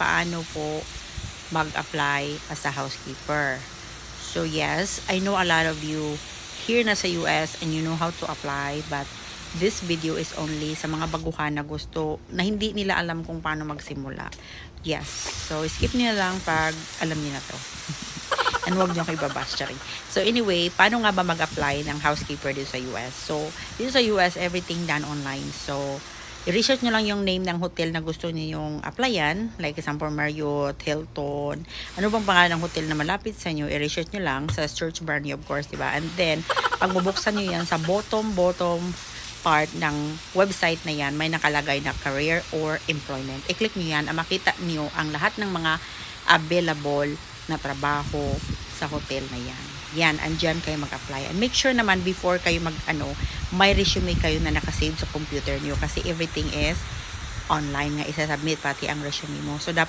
paano po mag-apply as a housekeeper. So yes, I know a lot of you here na sa US and you know how to apply, but this video is only sa mga baguhan na gusto, na hindi nila alam kung paano magsimula. Yes, so skip niyo lang pag alam niyo na to. And huwag niyo ko ibabash, charing. So anyway, paano nga ba mag-apply ng housekeeper dito sa US? So, dito sa US, everything done online. So, i-research nyo lang yung name ng hotel na gusto niyo yung applyan. Like example, Marriott, Hilton. Ano bang pangalan ng hotel na malapit sa inyo? I-research nyo lang sa search bar niyo, of course, diba? And then, pag bubuksan nyo yan sa bottom part ng website na yan, may nakalagay na career or employment. I-click nyo yan, makita nyo ang lahat ng mga available na trabaho sa hotel na yan. Yan, andyan kayo mag-apply. And make sure naman before kayo may resume kayo na nakasave sa computer nyo kasi everything is online nga, isa-submit pati ang resume mo. So, dapat